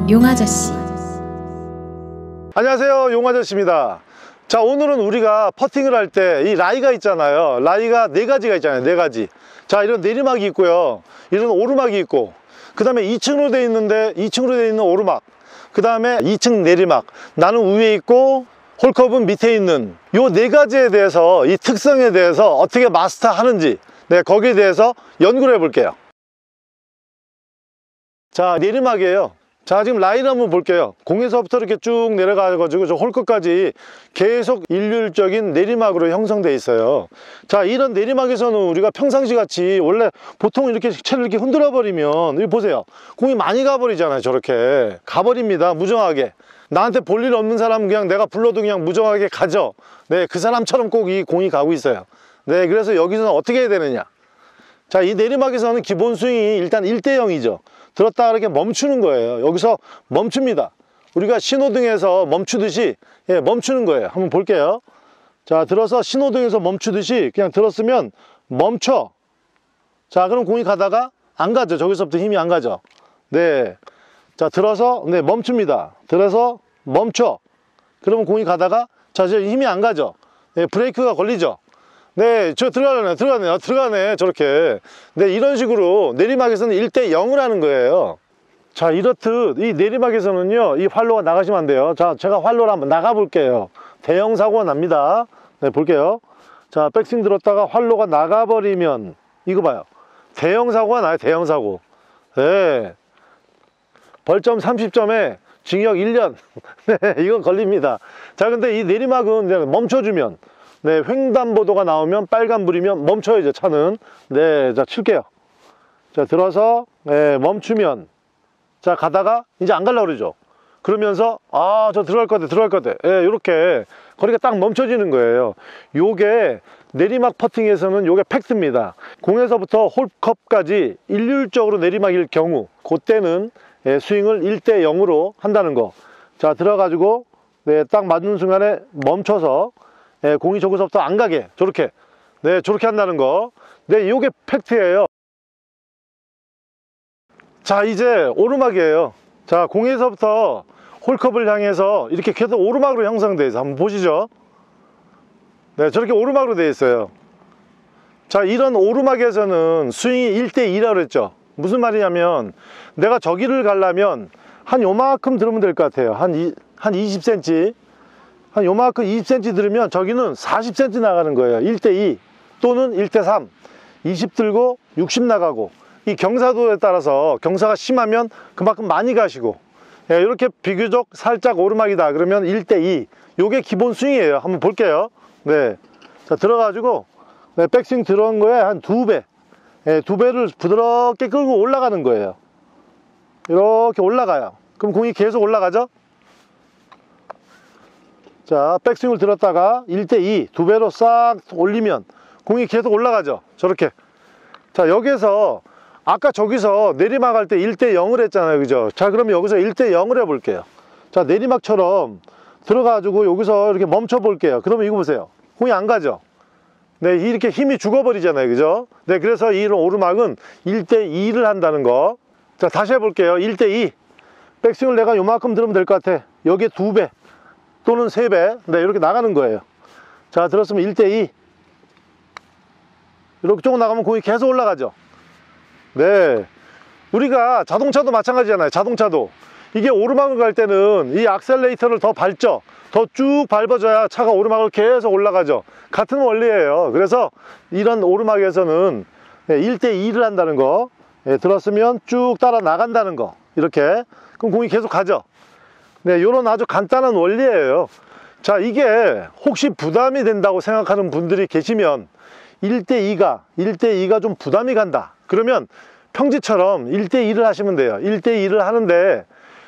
용아저씨. 안녕하세요, 용아저씨입니다. 자, 오늘은 우리가 퍼팅을 할 때 이 라이가 있잖아요. 라이가 네 가지가 있잖아요. 네 가지. 자, 이런 내리막이 있고요, 이런 오르막이 있고, 그 다음에 2층으로 되어 있는데 2층으로 되어 있는 오르막, 그 다음에 2층 내리막, 나는 위에 있고 홀컵은 밑에 있는 요 네 가지에 대해서, 이 특성에 대해서 어떻게 마스터 하는지, 네, 거기에 대해서 연구를 해 볼게요. 자, 내리막이에요. 자, 지금 라인 한번 볼게요. 공에서부터 이렇게 쭉 내려가 가지고 저 홀끝까지 계속 일률적인 내리막으로 형성되어 있어요. 자, 이런 내리막에서는 우리가 평상시 같이 원래 보통 이렇게 채를 이렇게 흔들어 버리면, 여기 보세요, 공이 많이 가버리잖아요. 저렇게 가버립니다, 무정하게. 나한테 볼 일 없는 사람은 그냥 내가 불러도 그냥 무정하게 가죠. 네, 그 사람처럼 꼭 이 공이 가고 있어요. 네, 그래서 여기서는 어떻게 해야 되느냐. 자, 이 내리막에서는 기본 스윙이 일단 1대0이죠. 들었다가 이렇게 멈추는 거예요. 여기서 멈춥니다. 우리가 신호등에서 멈추듯이, 예, 멈추는 거예요. 한번 볼게요. 자, 들어서 신호등에서 멈추듯이 그냥 들었으면 멈춰. 자, 그럼 공이 가다가 안 가죠. 저기서부터 힘이 안 가죠. 네. 자, 들어서, 네, 멈춥니다. 들어서 멈춰. 그러면 공이 가다가, 자, 저 힘이 안 가죠. 네, 브레이크가 걸리죠. 네, 저 들어가네, 저렇게. 네, 이런 식으로 내리막에서는 1대0을 하는 거예요. 자, 이렇듯 이 내리막에서는요, 이 활로가 나가시면 안 돼요. 자, 제가 활로를 한번 나가 볼게요. 대형 사고가 납니다. 네, 볼게요. 자, 백스윙 들었다가 활로가 나가버리면, 이거 봐요, 대형 사고가 나요. 대형 사고. 네, 벌점 30점에 징역 1년. 네, 이건 걸립니다. 자, 근데 이 내리막은 멈춰주면, 네, 횡단보도가 나오면 빨간불이면 멈춰야죠, 차는. 네, 자, 칠게요. 자, 들어서, 네, 멈추면, 자, 가다가 이제 안 가려고 그러죠. 그러면서, 아, 저 들어갈 것 같아. 예, 요렇게 거리가 딱 멈춰지는 거예요. 요게 내리막 퍼팅에서는 요게 팩트입니다. 공에서부터 홀컵까지 일률적으로 내리막일 경우, 그때는, 예, 스윙을 1대0으로 한다는 거. 자, 들어가지고, 네, 딱 맞는 순간에 멈춰서, 네, 공이 저기서부터 안 가게, 저렇게, 네, 저렇게 한다는 거. 네, 요게 팩트예요. 자, 이제 오르막이에요. 자, 공에서부터 홀컵을 향해서 이렇게 계속 오르막으로 형성되어 있어요. 한번 보시죠. 네, 저렇게 오르막으로 되어 있어요. 자, 이런 오르막에서는 스윙이 1대2라고 그랬죠. 무슨 말이냐면, 내가 저기를 가려면 한 요만큼 들으면 될 것 같아요. 한 20cm, 한 요만큼 20cm 들으면 저기는 40cm 나가는 거예요. 1대2 또는 1대3, 20 들고 60 나가고, 이 경사도에 따라서 경사가 심하면 그만큼 많이 가시고, 예, 이렇게 비교적 살짝 오르막이다 그러면 1대2, 요게 기본 스윙이에요. 한번 볼게요. 네, 자, 들어가지고, 네, 백스윙 들어온 거에 한 2배, 예, 2배를 부드럽게 끌고 올라가는 거예요. 이렇게 올라가요. 그럼 공이 계속 올라가죠. 자, 백스윙을 들었다가 1대2, 2배로 싹 올리면 공이 계속 올라가죠. 저렇게. 자, 여기서 아까 저기서 내리막 할 때 1대0을 했잖아요, 그죠? 자, 그럼 여기서 1대0을 해 볼게요. 자, 내리막처럼 들어가지고 여기서 이렇게 멈춰 볼게요. 그러면 이거 보세요, 공이 안 가죠. 네, 이렇게 힘이 죽어버리잖아요, 그죠? 네, 그래서 이런 오르막은 1대2를 한다는 거. 자, 다시 해볼게요. 1대2, 백스윙을 내가 요만큼 들으면 될 것 같아. 여기에 2배 또는 3배, 네, 이렇게 나가는 거예요. 자, 들었으면 1대2, 이렇게 조금 나가면 공이 계속 올라가죠. 네, 우리가 자동차도 마찬가지잖아요. 자동차도 이게 오르막을 갈 때는 이 악셀레이터를 더 밟죠. 더 쭉 밟아줘야 차가 오르막을 계속 올라가죠. 같은 원리예요. 그래서 이런 오르막에서는 1대2를 한다는 거, 예, 들었으면 쭉 따라 나간다는 거, 이렇게. 그럼 공이 계속 가죠. 네, 요런 아주 간단한 원리예요. 자, 이게 혹시 부담이 된다고 생각하는 분들이 계시면, 1대2가 좀 부담이 간다 그러면 평지처럼 1대2를 하시면 돼요. 1대2를 하는데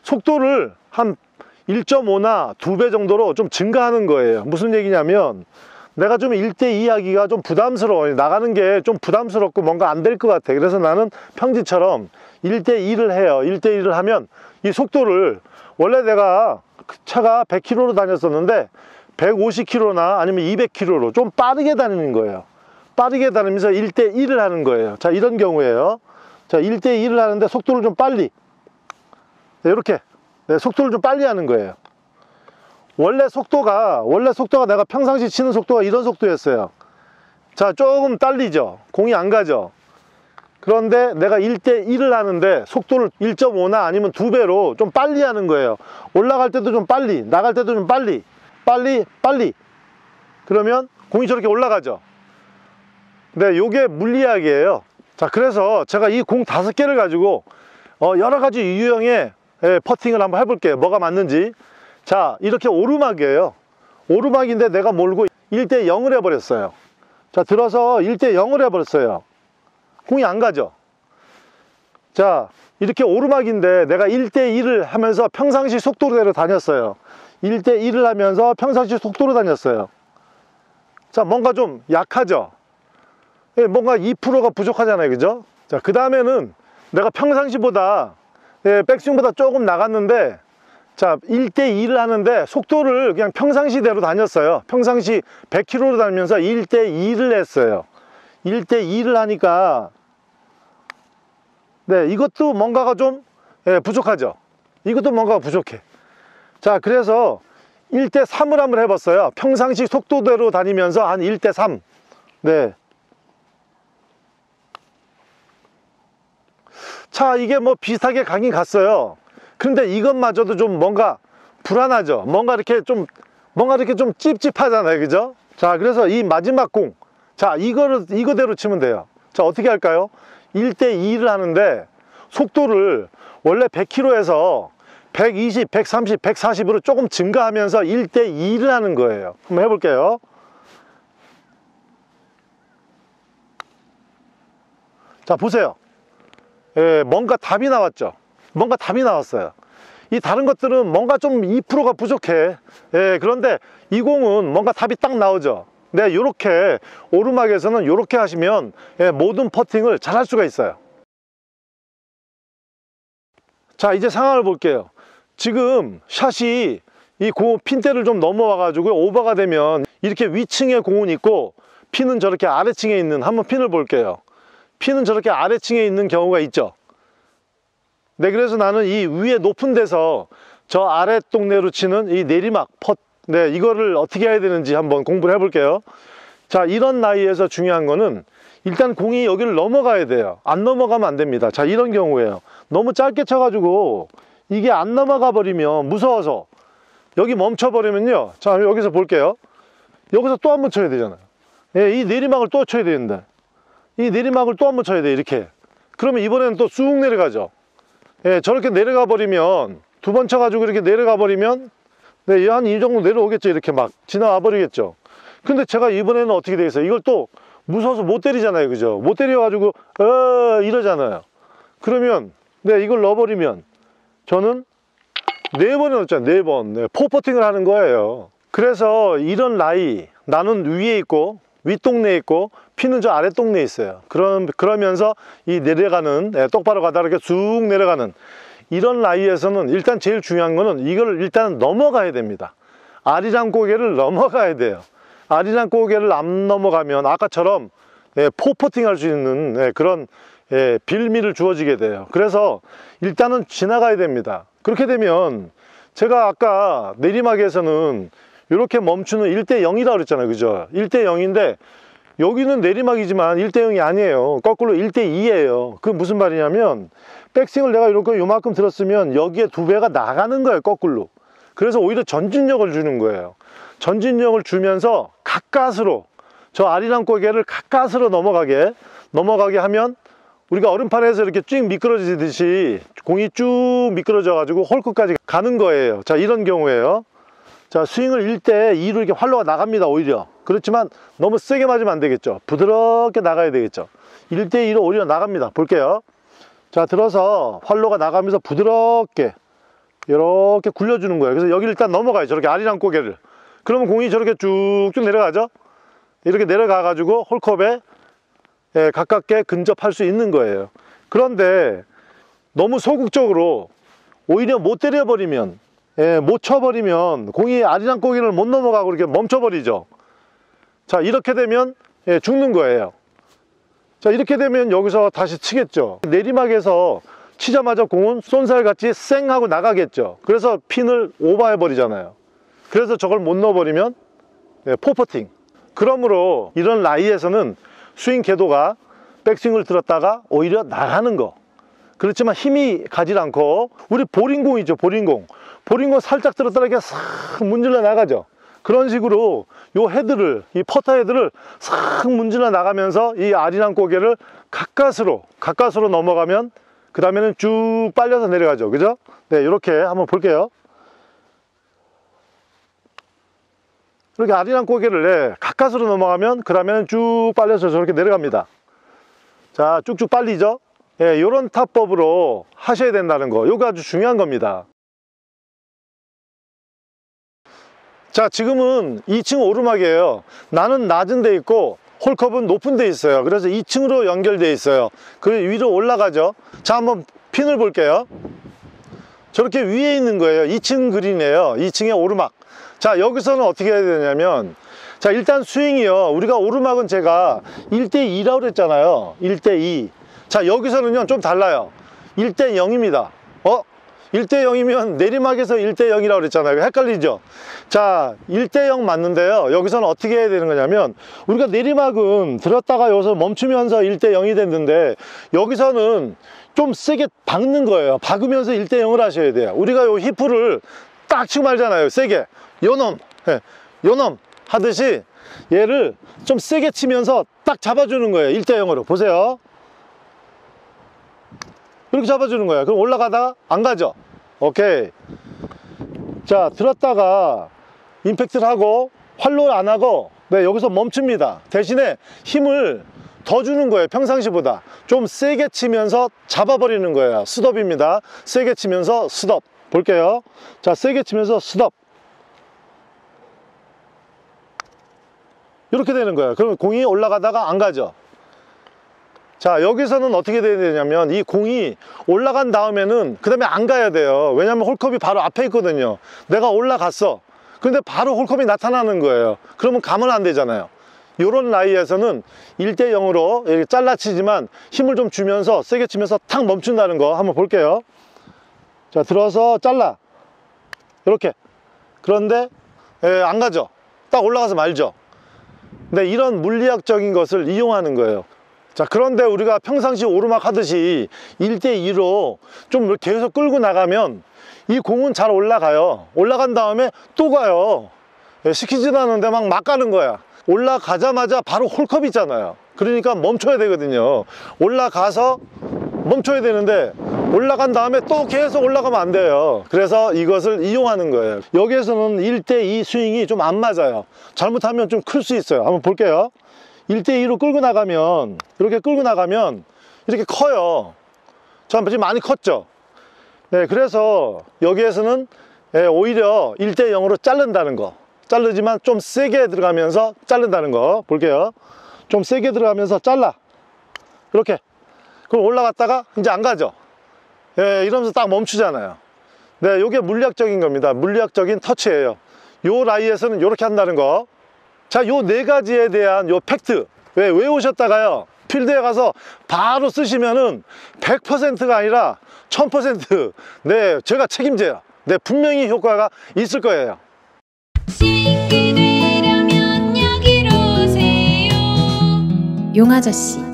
속도를 한 1.5나 2배 정도로 좀 증가하는 거예요. 무슨 얘기냐면, 내가 좀 1대2 하기가 좀 부담스러워, 나가는 게 좀 부담스럽고 뭔가 안 될 것 같아. 그래서 나는 평지처럼 1대2를 해요. 1대2를 하면 이 속도를, 원래 내가 차가 100km로 다녔었는데 150km나 아니면 200km로 좀 빠르게 다니는 거예요. 빠르게 다니면서 1대1을 하는 거예요. 자, 이런 경우에요. 자, 1대1을 하는데 속도를 좀 빨리, 네, 이렇게 네, 속도를 좀 빨리 하는 거예요. 원래 속도가 내가 평상시 치는 속도가 이런 속도였어요. 자, 조금 딸리죠. 공이 안 가죠. 그런데 내가 1대1을 하는데 속도를 1.5나 아니면 2배로 좀 빨리 하는 거예요. 올라갈 때도 좀 빨리, 나갈 때도 좀 빨리. 그러면 공이 저렇게 올라가죠. 네, 요게 물리학이에요. 자, 그래서 제가 이 공 5개를 가지고 여러 가지 유형의 퍼팅을 한번 해볼게요. 뭐가 맞는지. 자, 이렇게 오르막이에요. 오르막인데 내가 몰고 1대0을 해버렸어요. 자, 들어서 1대0을 해버렸어요. 공이 안 가죠. 자, 이렇게 오르막인데 내가 1대1을 하면서 평상시 속도대로 다녔어요. 1대1을 하면서 평상시 속도로 다녔어요. 자, 뭔가 좀 약하죠. 뭔가 2%가 부족하잖아요. 그죠? 자, 그 다음에는 내가 평상시보다 백스윙보다 조금 나갔는데, 자, 1대2를 하는데 속도를 그냥 평상시대로 다녔어요. 평상시 100km로 다니면서 1대2를 했어요. 1대2를 하니까 네, 이것도 뭔가가 좀 부족하죠. 이것도 뭔가가 부족해. 자, 그래서 1대3을 한번 해봤어요. 평상시 속도대로 다니면서 한 1대3. 네. 자, 이게 뭐 비슷하게 가긴 갔어요. 그런데 이것마저도 좀 뭔가 불안하죠. 뭔가 이렇게 좀 찝찝하잖아요. 그죠? 자, 그래서 이 마지막 공. 자, 이거대로 치면 돼요. 자, 어떻게 할까요? 1대2를 하는데 속도를 원래 100km에서 120, 130, 140으로 조금 증가하면서 1대2를 하는 거예요. 한번 해볼게요. 자, 보세요. 뭔가 답이 나왔죠. 뭔가 답이 나왔어요. 이 다른 것들은 뭔가 좀 2%가 부족해. 그런데 이 공은 뭔가 답이 딱 나오죠. 네, 요렇게 오르막에서는 요렇게 하시면 모든 퍼팅을 잘 할 수가 있어요. 자, 이제 상황을 볼게요. 지금 샷이 이 공 핀대를 좀 넘어와 가지고 오버가 되면 이렇게 위층에 공은 있고 핀은 저렇게 아래층에 있는, 한번 핀을 볼게요. 핀은 저렇게 아래층에 있는 경우가 있죠. 네, 그래서 나는 이 위에 높은 데서 저 아래 동네로 치는 이 내리막 펫, 네, 이거를 어떻게 해야 되는지 한번 공부를 해볼게요. 자, 이런 나이에서 중요한 거는 일단 공이 여기를 넘어가야 돼요. 안 넘어가면 안 됩니다. 자, 이런 경우에요. 너무 짧게 쳐가지고 이게 안 넘어가 버리면 무서워서 여기 멈춰버리면요. 자, 여기서 볼게요. 여기서 또 한 번 쳐야 되잖아요. 이 내리막을 또 쳐야 되는데, 이 내리막을 또 한 번 쳐야 돼. 이렇게. 그러면 이번에는 또 쑥 내려가죠. 저렇게 내려가 버리면, 두 번 쳐가지고 이렇게 내려가 버리면, 네, 한 이 정도 내려오겠죠. 이렇게 막 지나와 버리겠죠. 근데 제가 이번에는 어떻게 되겠어요? 이걸 또 무서워서 못 때리잖아요. 그죠? 못 때려가지고 이러잖아요. 그러면 네, 이걸 넣어버리면 저는 4번에 넣었잖아요. 4번. 네, 포퍼팅을 하는 거예요. 그래서 이런 라이, 나는 위에 있고 윗동네에 있고 피는 저 아랫동네에 있어요. 그러면서 이 내려가는, 똑바로 가다 이렇게 쑥 내려가는 이런 라이에서는 일단 제일 중요한 거는 이걸 일단 넘어가야 됩니다. 아리랑 고개를 넘어가야 돼요. 아리랑 고개를 안 넘어가면 아까처럼 포퍼팅 할 수 있는 그런 빌미를 주어지게 돼요. 그래서 일단은 지나가야 됩니다. 그렇게 되면 제가 아까 내리막에서는 이렇게 멈추는 1대0이라고 그랬잖아요. 그죠? 1대0인데 여기는 내리막이지만 1대0이 아니에요. 거꾸로 1대2예요. 그게 무슨 말이냐면 백스윙을 내가 이렇게 요만큼 들었으면 여기에 2배가 나가는 거예요. 거꾸로. 그래서 오히려 전진력을 주는 거예요. 전진력을 주면서 가까스로, 저 아리랑 고개를 가까스로 넘어가게 하면 우리가 얼음판에서 이렇게 쭉 미끄러지듯이 공이 쭉 미끄러져 가지고 홀 끝까지 가는 거예요. 자, 이런 경우에요. 자, 스윙을 1대2로 이렇게 활로가 나갑니다. 오히려. 그렇지만 너무 세게 맞으면 안 되겠죠. 부드럽게 나가야 되겠죠. 1대2로 오히려 나갑니다. 볼게요. 자, 들어서 활로가 나가면서 부드럽게 이렇게 굴려주는 거예요. 그래서 여기 일단 넘어가요. 저렇게 아리랑 고개를. 그러면 공이 저렇게 쭉쭉 내려가죠. 이렇게 내려가 가지고 홀컵에 가깝게 근접할 수 있는 거예요. 그런데 너무 소극적으로 오히려 못 때려버리면, 못 쳐버리면 공이 아리랑 고개를 못 넘어가고 이렇게 멈춰버리죠. 자, 이렇게 되면 죽는 거예요. 자, 이렇게 되면 여기서 다시 치겠죠. 내리막에서 치자마자 공은 쏜살같이 쌩 하고 나가겠죠. 그래서 핀을 오버해 버리잖아요. 그래서 저걸 못 넣어버리면 포퍼팅. 그러므로 이런 라이에서는 스윙 궤도가 백스윙을 들었다가 오히려 나가는 거. 그렇지만 힘이 가지 않고, 우리 보링공 있죠, 보링공 살짝 들었다가 이렇게 싹 문질러 나가죠. 그런 식으로 요 헤드를, 이 퍼터 헤드를 싹 문질러 나가면서 이 아리랑 고개를 가까스로 넘어가면 그 다음에는 쭉 빨려서 내려가죠. 그죠? 네, 이렇게 한번 볼게요. 이렇게 아리랑 고개를 가까스로 넘어가면 그 다음에는 쭉 빨려서 저렇게 내려갑니다. 자, 쭉쭉 빨리죠. 예, 이런 타법으로 하셔야 된다는 거, 이거 아주 중요한 겁니다. 자, 지금은 2층 오르막이에요. 나는 낮은 데 있고 홀컵은 높은 데 있어요. 그래서 2층으로 연결되어 있어요. 그 위로 올라가죠. 자, 한번 핀을 볼게요. 저렇게 위에 있는 거예요. 2층 그린이에요. 2층의 오르막. 자, 여기서는 어떻게 해야 되냐면, 자, 일단 스윙이요, 우리가 오르막은 제가 1대2라고 그랬잖아요. 1대2. 자, 여기서는요 좀 달라요. 1대0입니다 1대0이면 내리막에서 1대0이라고 그랬잖아요. 헷갈리죠? 자, 1대0 맞는데요, 여기서는 어떻게 해야 되는 거냐면, 우리가 내리막은 들었다가 여기서 멈추면서 1대0이 됐는데, 여기서는 좀 세게 박는 거예요. 박으면서 1대0을 하셔야 돼요. 우리가 요 히프를 딱 치고 말잖아요. 세게 요놈 요놈 하듯이 얘를 좀 세게 치면서 딱 잡아주는 거예요. 1대0으로 보세요. 이렇게 잡아주는 거예요. 그럼 올라가다가 안 가죠. 오케이. 자, 들었다가 임팩트를 하고 활로를 안 하고, 네, 여기서 멈춥니다. 대신에 힘을 더 주는 거예요. 평상시보다 좀 세게 치면서 잡아버리는 거예요. 스톱입니다. 세게 치면서 스톱. 볼게요. 자, 세게 치면서 스톱. 이렇게 되는 거예요. 그러면 공이 올라가다가 안 가죠. 자, 여기서는 어떻게 돼야 되냐면, 이 공이 올라간 다음에는 그 다음에 안 가야 돼요. 왜냐면 홀컵이 바로 앞에 있거든요. 내가 올라갔어. 근데 바로 홀컵이 나타나는 거예요. 그러면 가면 안 되잖아요. 이런 라이에서는 1대0으로 이렇게 잘라치지만 힘을 좀 주면서 세게 치면서 탁 멈춘다는 거 한번 볼게요. 자, 들어서 잘라. 이렇게. 그런데 안 가죠. 딱 올라가서 말죠. 네, 이런 물리학적인 것을 이용하는 거예요. 자, 그런데 우리가 평상시 오르막 하듯이 1대2로 좀 계속 끌고 나가면 이 공은 잘 올라가요. 올라간 다음에 또 가요. 시키지도 않는데 막 가는 거야. 올라가자마자 바로 홀컵 있잖아요. 그러니까 멈춰야 되거든요. 올라가서 멈춰야 되는데 올라간 다음에 또 계속 올라가면 안 돼요. 그래서 이것을 이용하는 거예요. 여기에서는 1대2 스윙이 좀 안 맞아요. 잘못하면 좀 클 수 있어요. 한번 볼게요. 1대2로 끌고 나가면, 이렇게 끌고 나가면 이렇게 커요. 자, 지금 많이 컸죠. 네, 그래서 여기에서는 오히려 1대0으로 자른다는 거, 자르지만 좀 세게 들어가면서 자른다는 거 볼게요. 좀 세게 들어가면서 잘라. 이렇게. 그럼 올라갔다가 이제 안 가죠. 이러면서 딱 멈추잖아요. 네, 이게 물리학적인 겁니다. 물리학적인 터치예요. 요 라이에서는 이렇게 한다는 거. 자, 요 네 가지에 대한 요 팩트 외우셨다가요, 필드에 가서 바로 쓰시면은 100%가 아니라 1000%, 네, 제가 책임져요. 네, 분명히 효과가 있을 거예요. 용아저씨